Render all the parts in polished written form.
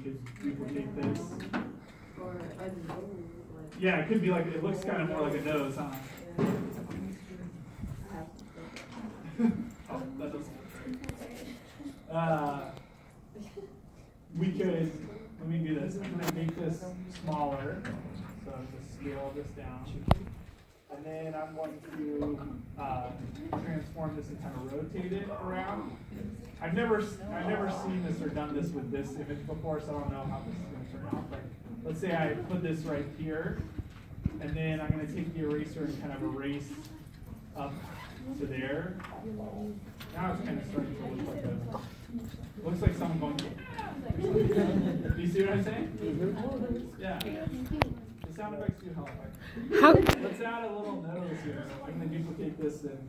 could duplicate this. Or a nose. Yeah, it could be like, it looks kind of more like a nose, huh? Oh, that doesn't look right. We could, let me do this. I'm going to make this smaller. So I'm just scale this down. And then I'm going to transform this and kind of rotate it around. I've never seen this or done this with this image before, so I don't know how this is going to turn out. But let's say I put this right here, and then I'm going to take the eraser and kind of erase up to there. Now it's kind of starting to look like a, looks like someone going, yeah. Do you see what I'm saying? Yeah. The sound effects do help. Let's add a little nose here. I'm going to duplicate this and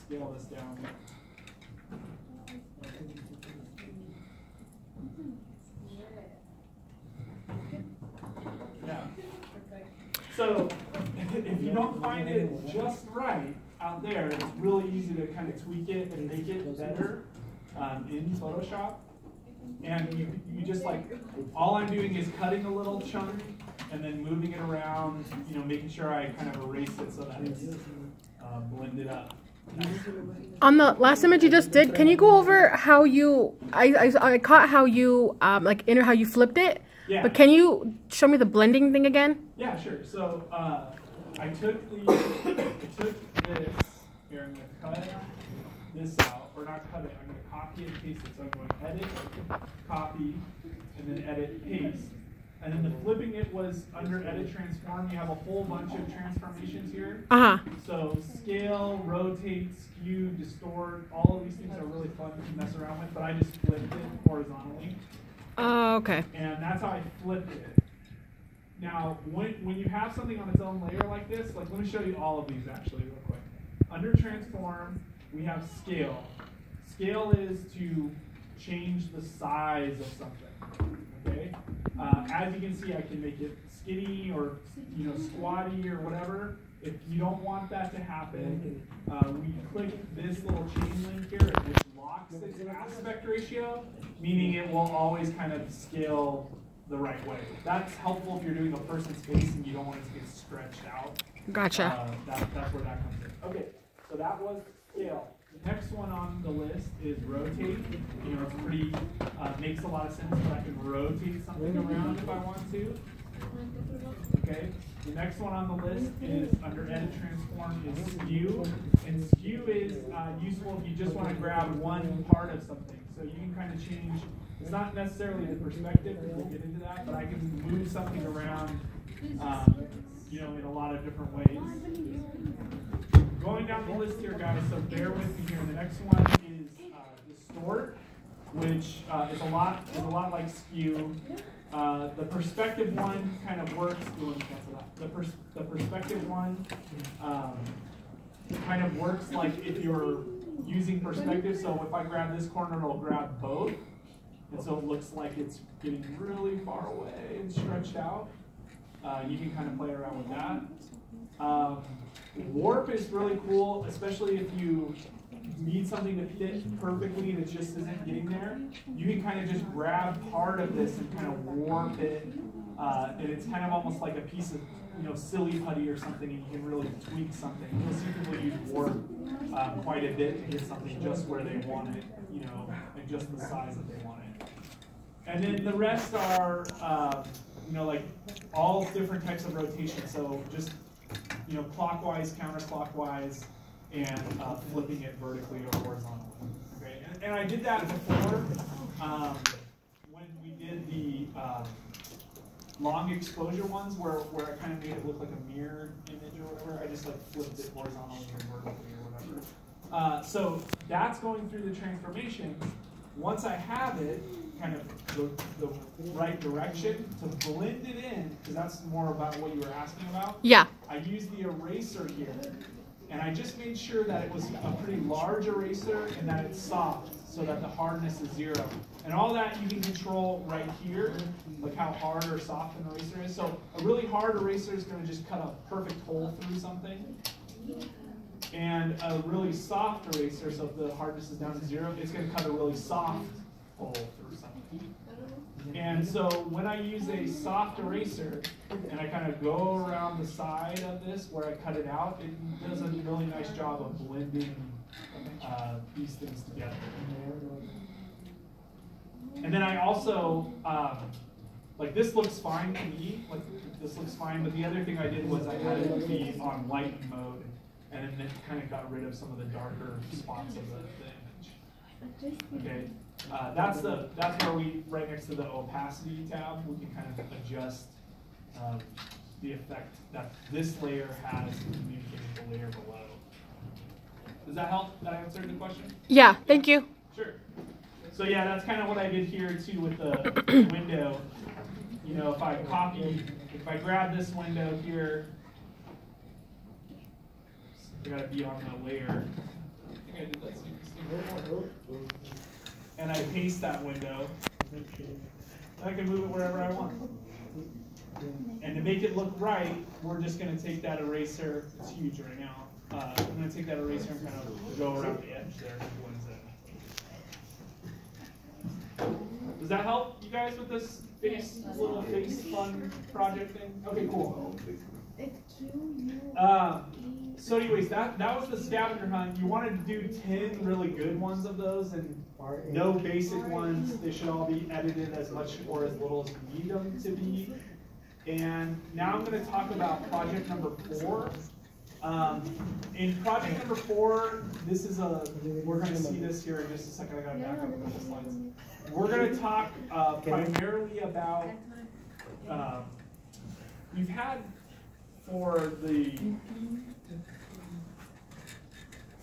scale this down. Yeah. So if you don't find it just right out there, it's really easy to kind of tweak it and make it better in Photoshop. And you just like, all I'm doing is cutting a little chunk and then moving it around, making sure I kind of erase it so that it's blended up. On the last image you just did, can you go over how you, I caught how you, how you flipped it? Yeah. But can you show me the blending thing again? Yeah, sure. So I took this, here I'm going to cut this out, or not cut it, I'm going to copy and paste it. So I'm going to edit, copy, and then edit, paste. And then the flipping it was under edit transform. You have a whole bunch of transformations here. So scale, rotate, skew, distort, all of these things are really fun to mess around with, but I just flipped it horizontally. Oh, okay. And that's how I flipped it. Now, when you have something on its own layer like this, like let me show you all of these actually real quick. Under transform, we have scale. Scale is to change the size of something. Okay. As you can see, I can make it skinny or squatty or whatever. If you don't want that to happen, we click this little chain link here, which locks its aspect ratio, meaning it will always kind of scale the right way. That's helpful if you're doing a person's face and you don't want it to get stretched out. Gotcha. That's where that comes in. Okay, so that was scale. The next one on the list is rotate. It's pretty, makes a lot of sense that I can rotate something around if I want to. Okay, the next one on the list is under edit transform is skew. And skew is useful if you just want to grab one part of something. So you can kind of change, it's not necessarily the perspective, we'll get into that, but I can move something around in a lot of different ways. Going down the list here, guys, so bear with me here. The next one is distort, which is a lot like skew. The perspective one kind of works. The perspective one kind of works like if you're using perspective. So if I grab this corner, it'll grab both, and so it looks like it's getting really far away and stretched out. You can kind of play around with that. Warp is really cool, especially if you need something to fit perfectly that just isn't getting there. You can kind of just grab part of this and kind of warp it, and it's kind of almost like a piece of silly putty or something, and you can really tweak something. You'll see people use warp quite a bit to get something just where they want it, and just the size that they want it. And then the rest are, like all different types of rotation. So just clockwise, counterclockwise, and flipping it vertically or horizontally. Okay, and I did that before when we did the long exposure ones, where I kind of made it look like a mirror image or whatever. I just like flipped it horizontally or vertically or whatever. So that's going through the transformation. Once I have it, kind of the right direction to blend it in, because that's more about what you were asking about. Yeah. I used the eraser here, and I just made sure that it was a pretty large eraser and that it's soft, so that the hardness is 0. And all that you can control right here, like how hard or soft an eraser is. So a really hard eraser is going to just cut a perfect hole through something. And a really soft eraser, so if the hardness is down to 0, it's going to cut a really soft hole through something. And so when I use a soft eraser and I kind of go around the side of this where I cut it out, it does a really nice job of blending these things together. And then I also, like this looks fine to me, like this looks fine, but the other thing I did was I had it be on light mode, and then it kind of got rid of some of the darker spots of the image. Okay, that's where we, right next to the opacity tab, we can kind of adjust the effect that this layer has in communicating with the layer below. Does that help? Did I answer the question? Yeah, thank you. Sure. So yeah, that's kind of what I did here too with the window. You know, if I grab this window here, I gotta be on the layer. I think I did that same. And I paste that window. I can move it wherever I want. And to make it look right, we're just gonna take that eraser. It's huge right now. I'm gonna take that eraser and kind of go around the edge there. Does that help you guys with this little face fun project thing? Okay, cool. So anyways, that was the scavenger hunt. You wanted to do 10 really good ones of those and no basic ones. They should all be edited as much or as little as you need them to be. And now I'm going to talk about project number 4. In project number 4, this is we're going to see this here in just a second. I got to back up a couple slides. We're going to talk primarily about, you've had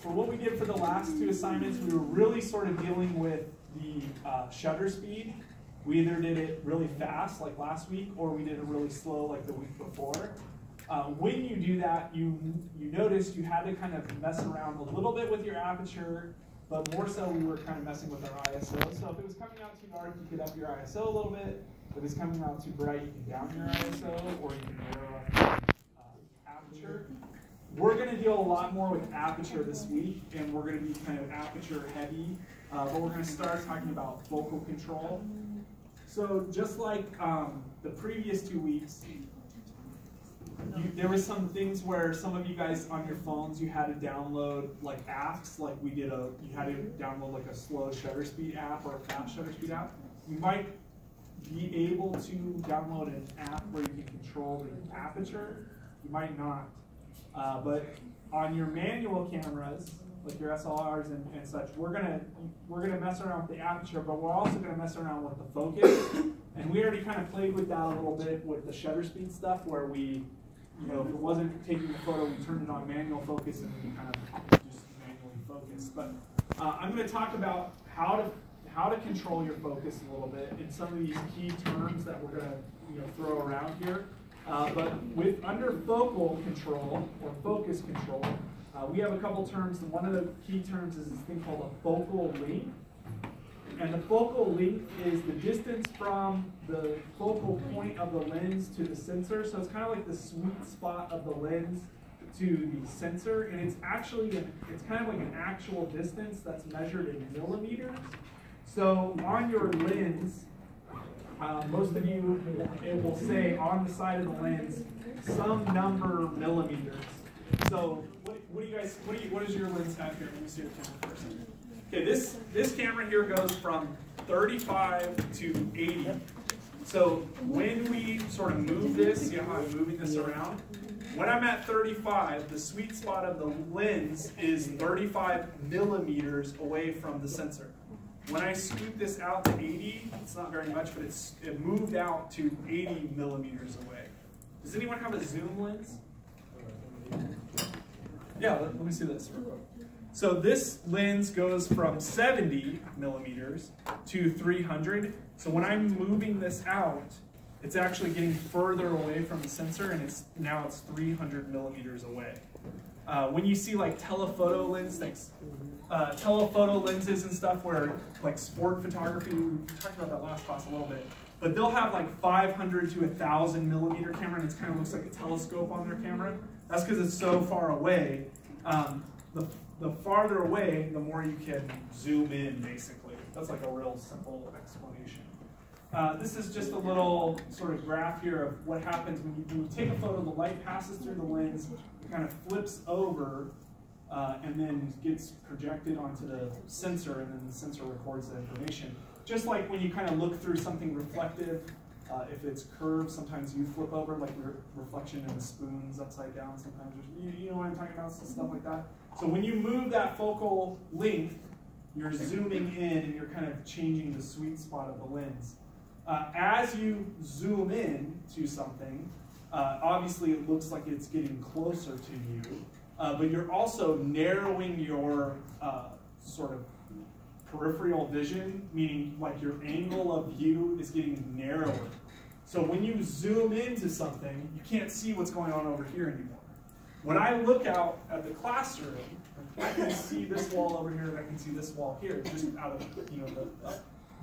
for what we did for the last 2 assignments, we were really sort of dealing with the shutter speed. We either did it really fast, like last week, or we did it really slow, like the week before. When you do that, you noticed you had to kind of mess around a little bit with your aperture, but more so we were kind of messing with our ISO. So if it was coming out too dark, you could up your ISO a little bit. If it was coming out too bright, you can down your ISO, or you can narrow up aperture. We're going to deal a lot more with aperture this week, and we're going to be kind of aperture heavy, but we're going to start talking about focal control. So just like the previous 2 weeks, there were some things where some of you guys on your phones, you had to download like apps, like we did you had to download like a slow shutter speed app or a fast shutter speed app. You might be able to download an app where you can control the aperture. You might not. But on your manual cameras, like your SLRs and such, we're gonna mess around with the aperture, but we're also gonna mess around with the focus. And we already kind of played with that a little bit with the shutter speed stuff, where we, if it wasn't taking the photo, we turned it on manual focus and we kind of just manually focus. But I'm going to talk about how to control your focus a little bit in some of these key terms that we're going to throw around here. But under focal control or focus control, we have a couple terms. And one of the key terms is this thing called a focal length. And the focal length is the distance from the focal point of the lens to the sensor. So it's kind of like the sweet spot of the lens to the sensor. And it's actually, it's kind of like an actual distance that's measured in millimeters. So on your lens, most of you, it will say on the side of the lens, some number of millimeters. So what is your lens have here? Let me see your camera first. Okay, this camera here goes from 35 to 80. So when we sort of move this, see how I'm moving this around? When I'm at 35, the sweet spot of the lens is 35 millimeters away from the sensor. When I scoot this out to 80, it's not very much, but it moved out to 80 millimeters away. Does anyone have a zoom lens? Yeah, let me see this real quick. So this lens goes from 70 millimeters to 300. So when I'm moving this out, it's actually getting further away from the sensor, and now it's 300 millimeters away. When you see like telephoto lenses and stuff, where like sport photography, we talked about that last class a little bit, but they'll have like 500 to 1,000 millimeter camera, and it kind of looks like a telescope on their camera. That's because it's so far away. The farther away, the more you can zoom in, basically. That's like a real simple explanation. This is just a little sort of graph here of what happens when you take a photo, the light passes through the lens, it kind of flips over, and then gets projected onto the sensor, and then the sensor records the information. Just like when you kind of look through something reflective, if it's curved, sometimes you flip over, like reflection in the spoons upside down sometimes. You know what I'm talking about, stuff like that. So when you move that focal length, you're zooming in and you're kind of changing the sweet spot of the lens. As you zoom in to something, obviously it looks like it's getting closer to you, but you're also narrowing your sort of peripheral vision, meaning like your angle of view is getting narrower. So when you zoom into something, you can't see what's going on over here anymore. When I look out at the classroom, I can see this wall over here and I can see this wall here, just out of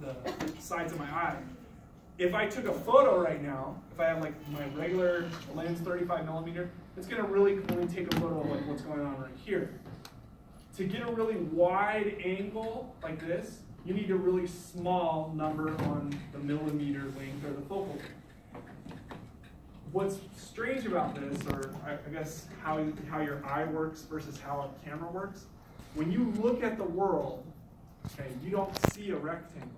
the sides of my eye. If I took a photo right now, if I have like my regular lens 35mm, it's going to really only take a photo of like what's going on right here. To get a really wide angle like this, you need a really small number on the millimeter length or the focal length. What's strange about this, or I guess how your eye works versus how a camera works, when you look at the world, okay, you don't see a rectangle.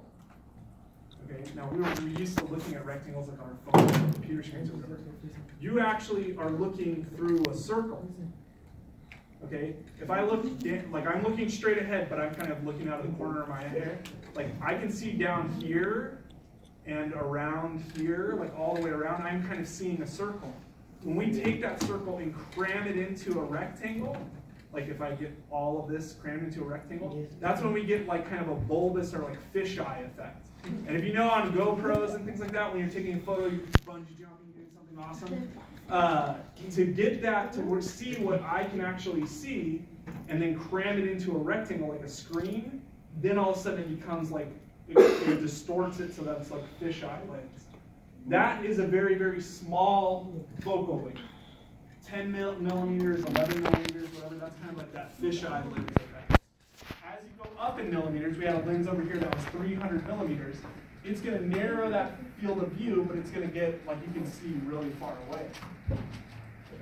Okay, now we're used to looking at rectangles like on our phone, or computer screens, or whatever. You actually are looking through a circle. Okay, if I look, like I'm looking straight ahead, but I'm kind of looking out of the corner of my head, like I can see down here and around here, like all the way around, I'm kind of seeing a circle. When we take that circle and cram it into a rectangle, like if I get all of this crammed into a rectangle, that's when we get like kind of a bulbous or like fisheye effect. And if you know on GoPros and things like that, when you're taking a photo, you're bungee jumping, doing something awesome. To get that to see what I can actually see, and then cram it into a rectangle like a screen, then all of a sudden it becomes like, it distorts it so that it's like fisheye lens. That is a very, very small focal length. 10 millimeters, 11 millimeters, whatever, that's kind of like that fisheye lens effect. As you go up in millimeters, we had a lens over here that was 300 millimeters. It's going to narrow that field of view, but it's going to get, like you can see, really far away.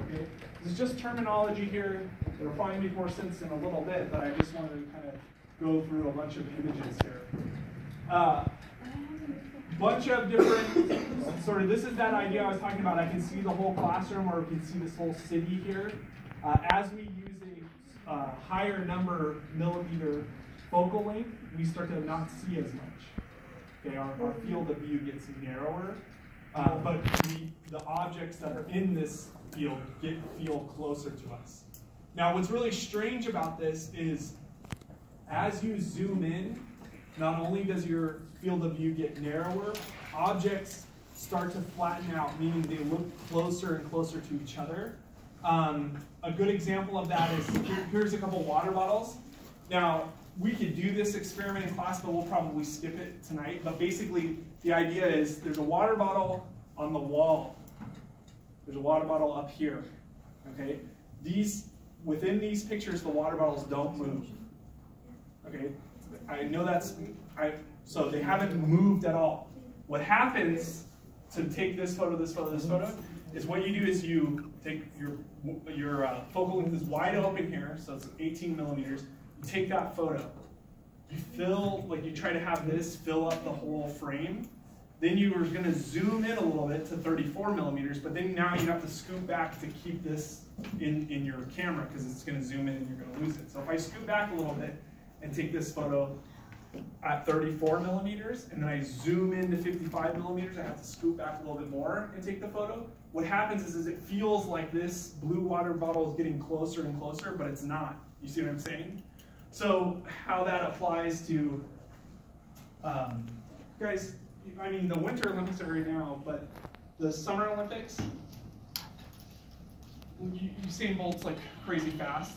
Okay? This is just terminology here. It'll probably make more sense in a little bit, but I just wanted to kind of go through a bunch of images here. Bunch of different, sort of, this is that idea I was talking about. I can see the whole classroom, or we can see this whole city here. As we use a higher number millimeter focal length, we start to not see as much. Okay, our field of view gets narrower, but the objects that are in this field feel closer to us. Now, what's really strange about this is, as you zoom in, not only does your field of view get narrower, objects start to flatten out, meaning they look closer and closer to each other. A good example of that is, here's a couple water bottles. Now, we could do this experiment in class, but we'll probably skip it tonight. But basically, the idea is there's a water bottle on the wall. There's a water bottle up here. Okay? Within these pictures, the water bottles don't move. Okay? I know so they haven't moved at all. What happens to take this photo, this photo, this photo, is what you do is you take your focal length is wide open here, so it's 18 millimeters. You take that photo. You try to have this fill up the whole frame. Then you are going to zoom in a little bit to 34 millimeters, but then now you have to scoot back to keep this in your camera because it's going to zoom in and you're going to lose it. So if I scoot back a little bit and take this photo at 34 millimeters, and then I zoom in to 55 millimeters, I have to scoot back a little bit more and take the photo. What happens is it feels like this blue water bottle is getting closer and closer, but it's not. You see what I'm saying? So how that applies to, guys, I mean, the Winter Olympics are right now, but the Summer Olympics, Usain Bolt's like crazy fast.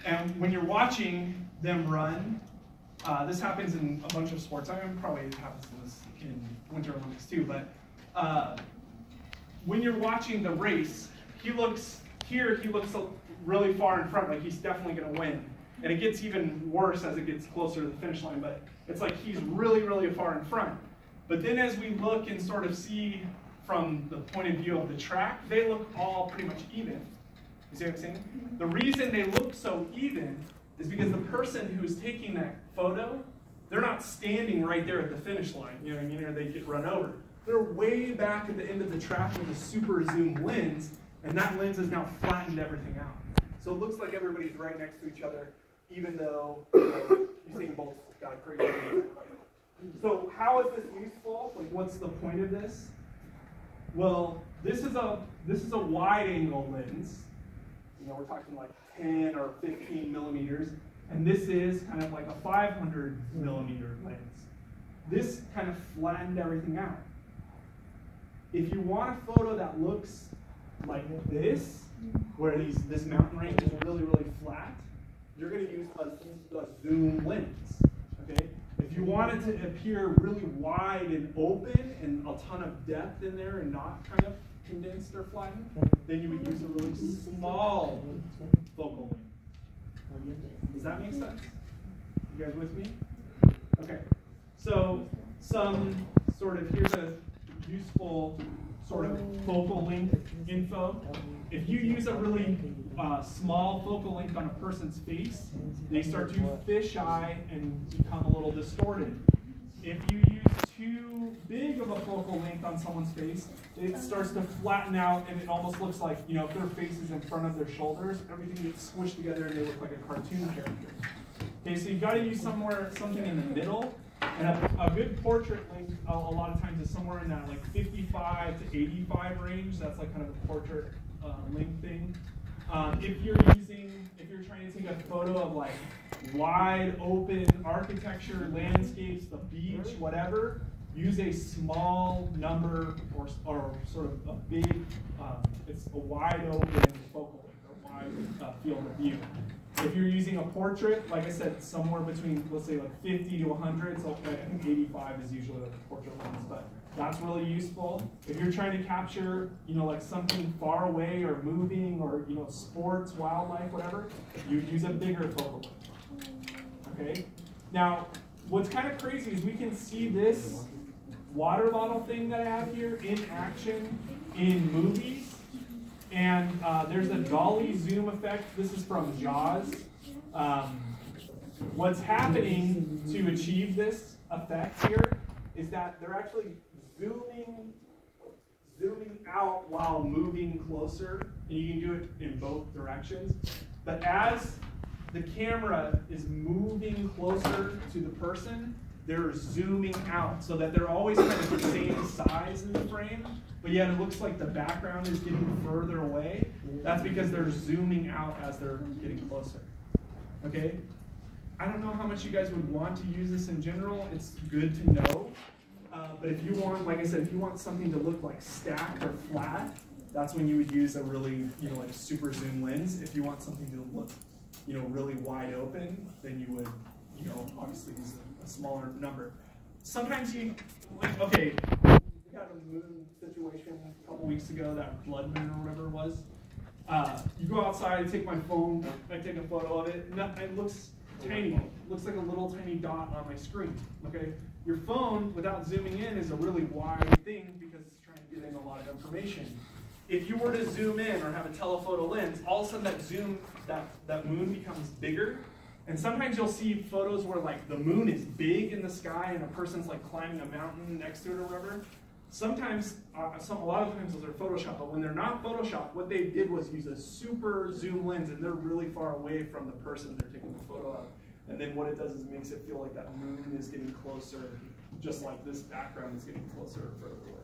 And when you're watching them run, this happens in a bunch of sports. I mean, probably it happens in Winter Olympics too, but when you're watching the race, he looks really far in front, like he's definitely going to win. And it gets even worse as it gets closer to the finish line, but it's like he's really, really far in front. But then as we look and sort of see from the point of view of the track, they look all pretty much even. You see what I'm saying? The reason they look so even is because the person who's taking that photo, they're not standing right there at the finish line, you know what I mean, or they get run over. They're way back at the end of the track with a super zoom lens, and that lens has now flattened everything out. So it looks like everybody's right next to each other, even though Usain Bolt's got a crazy name. So how is this useful? Like, what's the point of this? Well, this is a wide angle lens. You know, we're talking like 10 or 15 millimeters, and this is kind of like a 500 millimeter lens. This kind of flattened everything out. If you want a photo that looks like this, where this mountain range is really, really flat, you're going to use a zoom lens. Okay? If you want it to appear really wide and open and a ton of depth in there and not kind of condensed or flattened, then you would use a really small focal length. Does that make sense? You guys with me? Okay. So here's a useful sort of focal length info. If you use a really small focal length on a person's face, they start to fisheye and become a little distorted. If you use too big of a focal length on someone's face, it starts to flatten out and it almost looks like, you know, if their face is in front of their shoulders, everything gets squished together and they look like a cartoon character. Okay, so you've got to use something in the middle. And a good portrait length, a lot of times, is somewhere in that like 55 to 85 range. That's like kind of a portrait length thing. If you're trying to take a photo of like wide open architecture, landscapes, the beach, whatever, use a small number or sort of a big, it's a wide open focal length, a wide field of view. If you're using a portrait, like I said, somewhere between, let's say, like 50 to 100, so I think 85 is usually like a portrait lens, but that's really useful. If you're trying to capture, you know, like something far away or moving or, you know, sports, wildlife, whatever, you'd use a bigger focal length. Okay? Now, what's kind of crazy is we can see this water bottle thing that I have here in action in movies. And there's a dolly zoom effect. This is from Jaws. What's happening to achieve this effect here is that they're actually zooming out while moving closer. And you can do it in both directions. But as the camera is moving closer to the person, they're zooming out so that they're always kind of the same size in the frame, but yet it looks like the background is getting further away. That's because they're zooming out as they're getting closer. Okay? I don't know how much you guys would want to use this in general. It's good to know. But if you want, like I said, if you want something to look like stacked or flat, that's when you would use a really, you know, like super zoom lens. If you want something to look, you know, really wide open, then you would, you know, obviously use a smaller number. Sometimes you, like, okay, we had a moon situation a couple weeks ago, that blood moon or whatever it was. You go outside, I take my phone, I take a photo of it, and it looks tiny. It looks like a little tiny dot on my screen, okay? Your phone, without zooming in, is a really wide thing because it's trying to get in a lot of information. If you were to zoom in or have a telephoto lens, all of a sudden that moon becomes bigger. And sometimes you'll see photos where like the moon is big in the sky and a person's like climbing a mountain next to it or whatever. Sometimes, a lot of times those are Photoshopped, but when they're not Photoshopped, what they did was use a super zoom lens and they're really far away from the person they're taking the photo of. And then what it does is it makes it feel like that moon is getting closer, just like this background is getting closer or further away.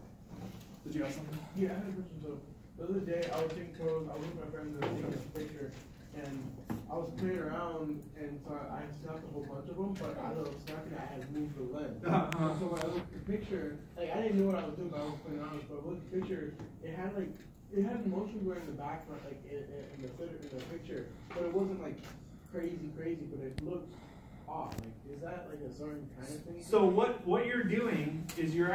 Did you have something? Yeah, I had a question. So the other day I was taking photos, I was with my friends and taking a picture, and I was playing around, and so I snapped a whole bunch of them, but out of snapping I had moved the lens. So when I looked at the picture, like I didn't know what I was doing, but I was playing around, but I looked at the picture, it had motion blur in the background, like in the picture, but it wasn't like crazy, but it looked off. Like, is that like a certain kind of thing? So what you're doing is you're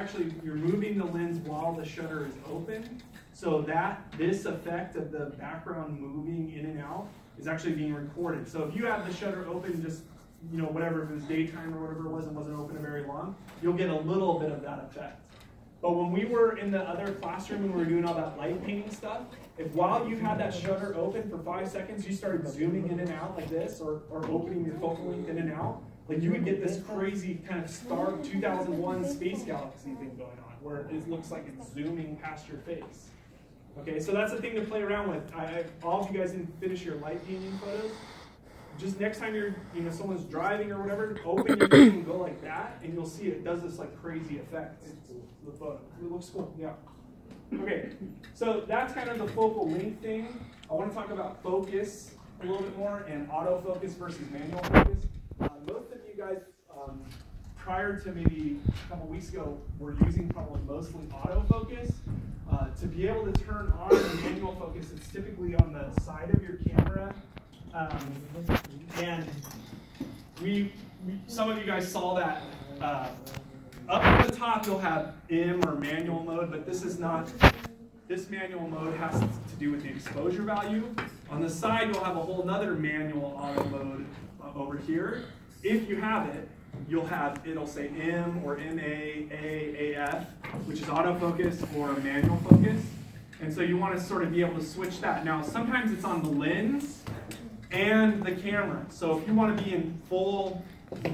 moving the lens while the shutter is open, so that this effect of the background moving in and out is actually being recorded. So if you have the shutter open just you know, whatever, if it was daytime or whatever it was and wasn't open very long, you'll get a little bit of that effect. But when we were in the other classroom and we were doing all that light painting stuff, if while you had that shutter open for 5 seconds, you started zooming in and out like this, or opening your focal length in and out, like you would get this crazy kind of stark 2001 space galaxy thing going on, where it looks like it's zooming past your face. Okay, so that's a thing to play around with. All of you guys didn't finish your light painting photos. Just next time you're, you know, someone's driving or whatever, open your thing and go like that, and you'll see it does this like crazy effect to the photo. It looks cool, yeah. Okay, so that's kind of the focal length thing. I want to talk about focus a little bit more and autofocus versus manual focus. Most of you guys, prior to maybe a couple weeks ago, were using probably mostly autofocus. To be able to turn on the manual focus, it's typically on the side of your camera. And some of you guys saw that up at the top you'll have M or manual mode, but this is not. This manual mode has to do with the exposure value. On the side you'll have a whole nother manual auto mode over here. If you have it, it'll say M or MA, A, AF, which is autofocus or manual focus. And so you want to sort of be able to switch that. Now sometimes it's on the lens and the camera. So if you want to be in full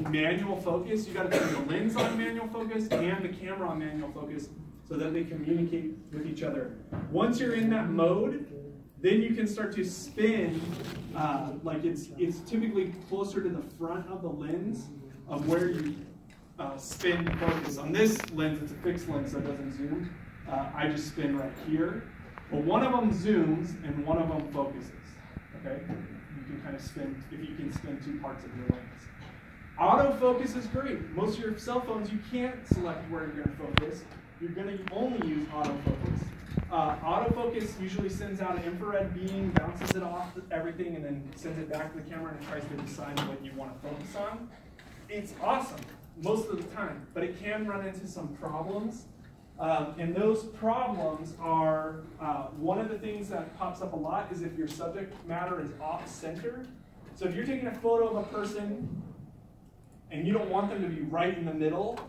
manual focus, you got to turn the lens on manual focus and the camera on manual focus so that they communicate with each other. Once you're in that mode, then you can start to spin, like it's typically closer to the front of the lens of where you spin focus. On this lens, it's a fixed lens, so it doesn't zoom. I just spin right here. But one of them zooms and one of them focuses. Okay? You can kind of spin, if you can spin two parts of your lens. Autofocus is great. Most of your cell phones, you can't select where you're going to focus. You're going to only use autofocus. Autofocus usually sends out an infrared beam, bounces it off everything, and then sends it back to the camera and tries to decide what you want to focus on. It's awesome most of the time, but it can run into some problems. And those problems are, one of the things that pops up a lot is if your subject matter is off-center. So if you're taking a photo of a person and you don't want them to be right in the middle,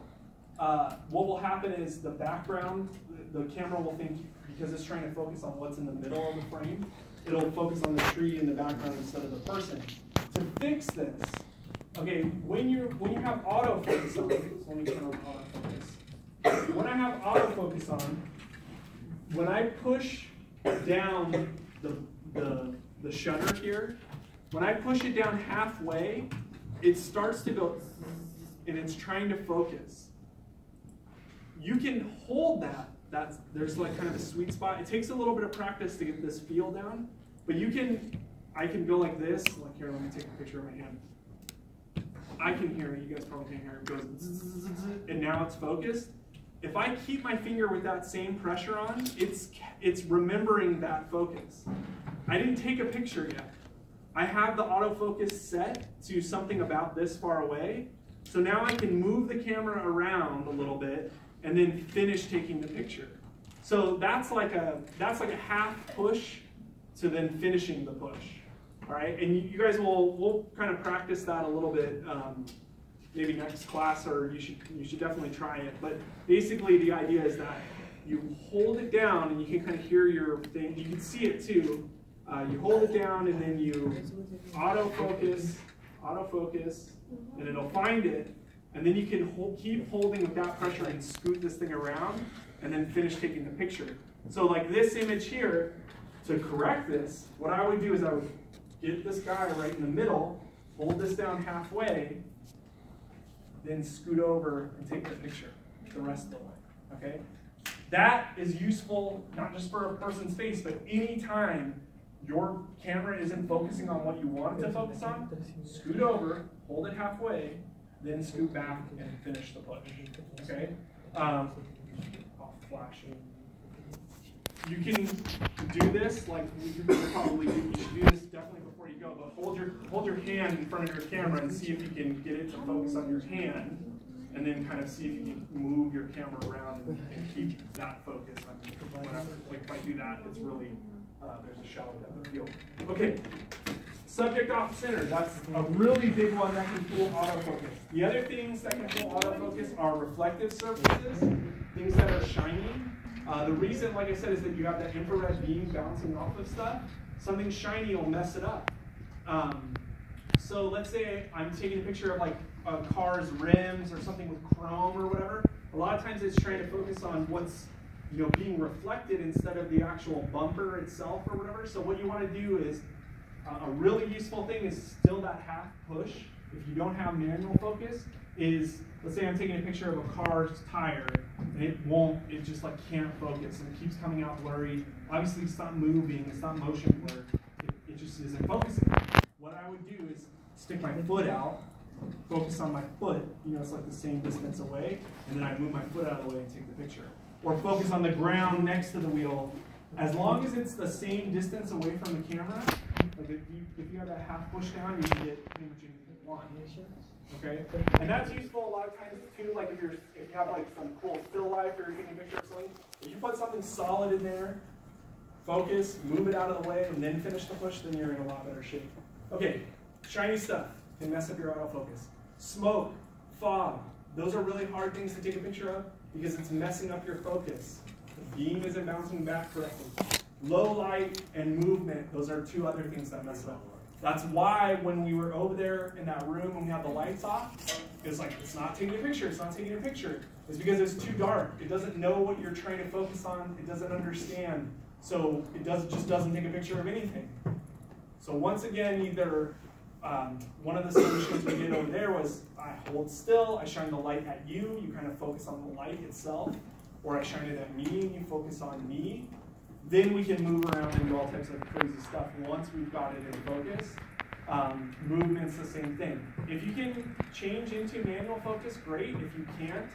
what will happen is the background, the camera will think, because it's trying to focus on what's in the middle of the frame, it'll focus on the tree in the background instead of the person. To fix this, okay, when you have autofocus on, so let me turn on autofocus. When I have autofocus on, when I push down the shutter here, when I push it down halfway, it starts to go, and it's trying to focus. You can hold that. There's like kind of a sweet spot. It takes a little bit of practice to get this feel down, but I can go like this. Like here, let me take a picture of my hand. I can hear it. You guys probably can't hear it. It goes zzz, and now it's focused. If I keep my finger with that same pressure on, it's remembering that focus. I didn't take a picture yet. I have the autofocus set to something about this far away. So now I can move the camera around a little bit and then finish taking the picture. So that's like a half push to then finishing the push. All right, and you guys we'll kind of practice that a little bit, maybe next class, or you should definitely try it. But basically, the idea is that you hold it down, and you can kind of hear your thing. You can see it too. You hold it down, and then you autofocus, and it'll find it, and then you can keep holding with that pressure and scoot this thing around, and then finish taking the picture. So like this image here, to correct this, what I would do is I would get this guy right in the middle, hold this down halfway, then scoot over and take the picture the rest of the way, okay? That is useful not just for a person's face, but anytime your camera isn't focusing on what you want it to focus on, scoot over, hold it halfway, then scoot back and finish the push, okay? I'll flash. You can do this, like you should do this definitely before you go, but hold your hand in front of your camera and see if you can get it to focus on your hand, and then kind of see if you can move your camera around and keep that focus. Like if I do that, it's really, there's a shallow depth of field. Okay, Subject off center, that's a really big one that can pull autofocus. The other things that can pull autofocus are reflective surfaces, things that are shining. The reason, like I said, is that you have that infrared beam bouncing off of stuff. Something shiny will mess it up. So let's say I'm taking a picture of like a car's rims or something with chrome or whatever. A lot of times it's trying to focus on what's being reflected instead of the actual bumper itself or whatever. So what you want to do is, a really useful thing is still that half push. If you don't have manual focus, is let's say I'm taking a picture of a car's tire and it just like can't focus and it keeps coming out blurry. Obviously it's not moving, it's not motion blur, it just isn't focusing. What I would do is stick my foot out, focus on my foot, it's like the same distance away, and then I move my foot out of the way and take the picture. Or focus on the ground next to the wheel. As long as it's the same distance away from the camera, like if you have that half push down, you can get pretty much anything you want. Okay? And that's useful a lot of times too, like if you have like some cool still life or you're taking a picture of something, if you put something solid in there, focus, move it out of the way, and then finish the push, then you're in a lot better shape. Okay, shiny stuff can mess up your autofocus. Smoke, fog, those are really hard things to take a picture of because it's messing up your focus. The beam isn't bouncing back correctly. Low light and movement, those are two other things that mess it up. That's why when we were over there in that room when we had the lights off, it's like, it's not taking a picture, it's not taking a picture. It's because it's too dark. It doesn't know what you're trying to focus on. It doesn't understand. So it just doesn't take a picture of anything. So once again, either one of the solutions we did over there was I hold still, I shine the light at you, you kind of focus on the light itself, or I shine it at me and you focus on me. Then we can move around and do all types of crazy stuff once we've got it in focus. Movement's the same thing. If you can change into manual focus, great. If you can't,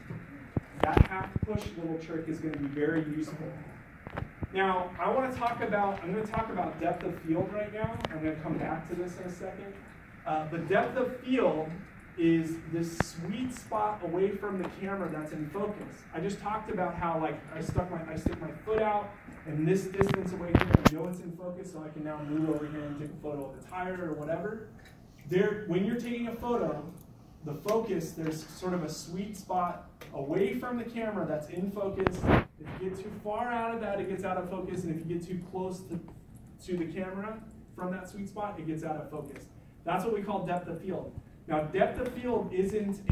that half push little trick is going to be very useful. Now, I'm going to talk about depth of field right now. I'm going to come back to this in a second. But depth of field is this sweet spot away from the camera that's in focus. I just talked about how like I stick my foot out and this distance away from it, I know it's in focus, so I can now move over here and take a photo of the tire or whatever. When you're taking a photo, the focus, there's sort of a sweet spot away from the camera that's in focus. If you get too far out of that, it gets out of focus, and if you get too close to the camera from that sweet spot, it gets out of focus. That's what we call depth of field. Now, depth of field isn't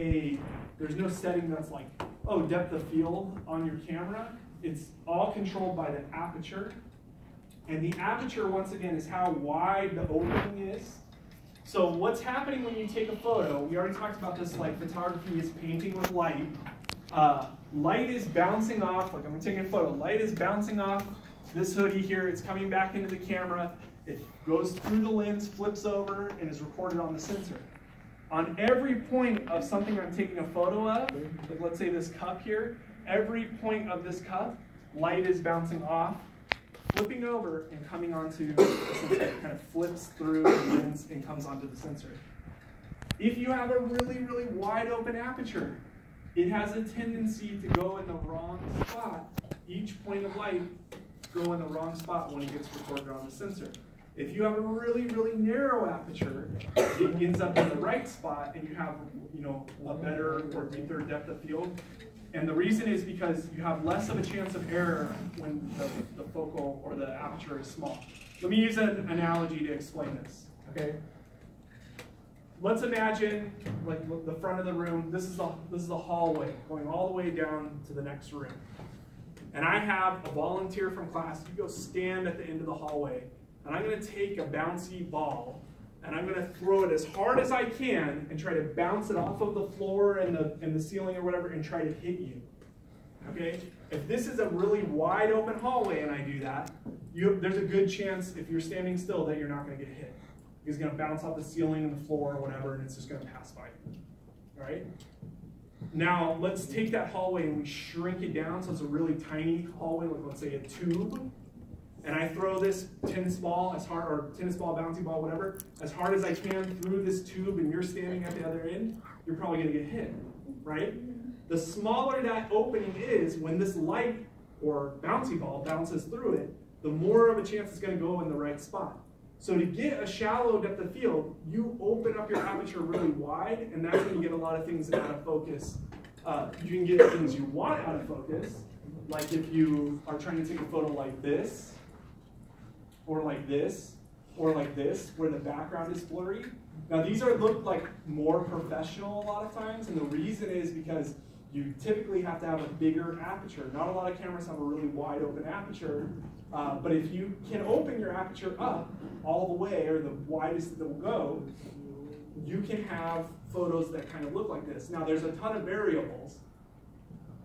there's no setting that's like, oh, depth of field on your camera. It's all controlled by the aperture. And the aperture, once again, is how wide the opening is. So what's happening when you take a photo, we already talked about this, like photography is painting with light. Light is bouncing off, like I'm taking a photo, light is bouncing off this hoodie here, it's coming back into the camera, it goes through the lens, flips over, and is recorded on the sensor. On every point of something I'm taking a photo of, like let's say this cup here, every point of this cup, light is bouncing off, flipping over, and coming onto the sensor. It kind of flips through the lens and comes onto the sensor. If you have a really, really wide open aperture, it has a tendency to go in the wrong spot. Each point of light go in the wrong spot when it gets recorded on the sensor. If you have a really, really narrow aperture, it ends up in the right spot, and you have, a better or deeper depth of field. And the reason is because you have less of a chance of error when the focal or the aperture is small. Let me use an analogy to explain this. Okay. Let's imagine, like the front of the room. This is the hallway going all the way down to the next room. And I have a volunteer from class. You go stand at the end of the hallway. And I'm going to take a bouncy ball, and I'm going to throw it as hard as I can and try to bounce it off of the floor and the ceiling or whatever and try to hit you. Okay? If this is a really wide open hallway and I do that, there's a good chance if you're standing still that you're not going to get hit. It's going to bounce off the ceiling and the floor or whatever, and it's just going to pass by you. All right? Now, let's take that hallway and we shrink it down so it's a really tiny hallway, like let's say a tube. And I throw this tennis ball as hard, or tennis ball, bouncy ball, whatever, as hard as I can through this tube, and you're standing at the other end, you're probably going to get hit, right? The smaller that opening is, when this light or bouncy ball bounces through it, the more of a chance it's going to go in the right spot. So to get a shallow depth of field, you open up your aperture really wide, and that's when you get a lot of things out of focus. You can get things you want out of focus, like if you are trying to take a photo like this, or like this, or like this, where the background is blurry. Now these look like more professional a lot of times, and the reason is because you typically have to have a bigger aperture. Not a lot of cameras have a really wide open aperture, but if you can open your aperture up all the way, or the widest that will go, you can have photos that kind of look like this. Now there's a ton of variables.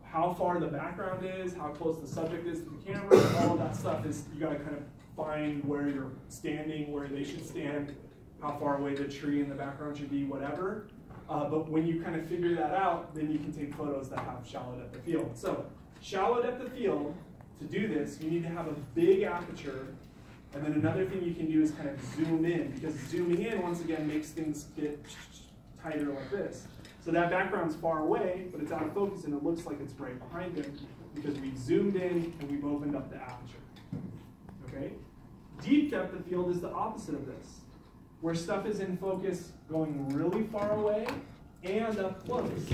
How far the background is, how close the subject is to the camera, all of that stuff is, you gotta kind of find where you're standing, where they should stand, how far away the tree in the background should be, whatever. But when you kind of figure that out, then you can take photos that have shallow depth of field. So shallow depth of field, to do this, you need to have a big aperture. And then another thing you can do is kind of zoom in, because zooming in, once again, makes things get tighter like this. So that background's far away, but it's out of focus, and it looks like it's right behind it, because we've zoomed in and we've opened up the aperture. Okay? Deep depth of field is the opposite of this, where stuff is in focus going really far away and up close.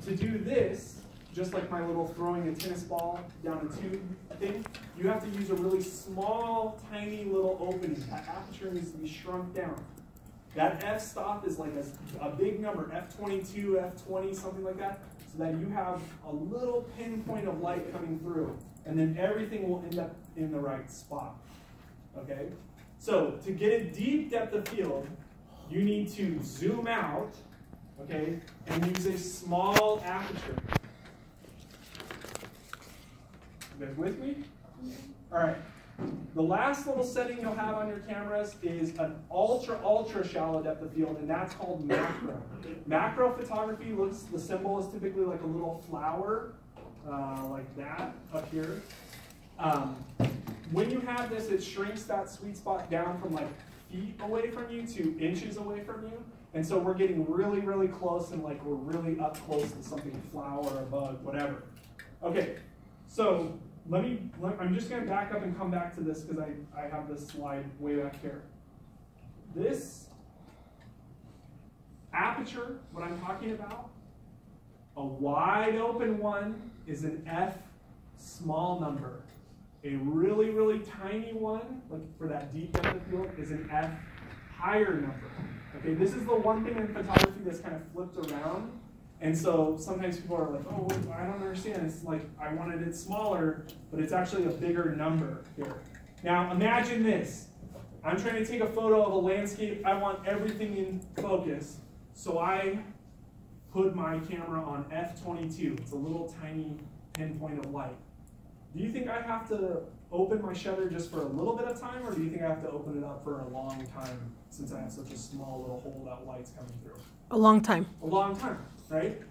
To do this, just like my little throwing a tennis ball down a tube thing, you have to use a really small, tiny little opening. That aperture needs to be shrunk down. That f-stop is like a big number, f22, f20, something like that, so that you have a little pinpoint of light coming through, and then everything will end up in the right spot. Okay? So to get a deep depth of field, you need to zoom out, okay, and use a small aperture. You guys with me? All right. The last little setting you'll have on your cameras is an ultra shallow depth of field, and that's called macro. Macro photography looks, the symbol is typically like a little flower, like that up here. When you have this, it shrinks that sweet spot down from like feet away from you to inches away from you. And so we're getting really, really close, and like we're really up close to something, a flower, a bug, whatever. Okay, so I'm just gonna back up and come back to this because I have this slide way back here. This aperture, what I'm talking about, a wide open one is an f small number. A really, really tiny one, like for that deep depth of field, is an f higher number. Okay, this is the one thing in photography that's kind of flipped around. And so sometimes people are like, oh, I don't understand. It's like, I wanted it smaller, but it's actually a bigger number here. Now imagine this. I'm trying to take a photo of a landscape. I want everything in focus. So I put my camera on f22. It's a little tiny pinpoint of light. Do you think I have to open my shutter just for a little bit of time, or do you think I have to open it up for a long time since I have such a small little hole that light's coming through? A long time. A long time, right?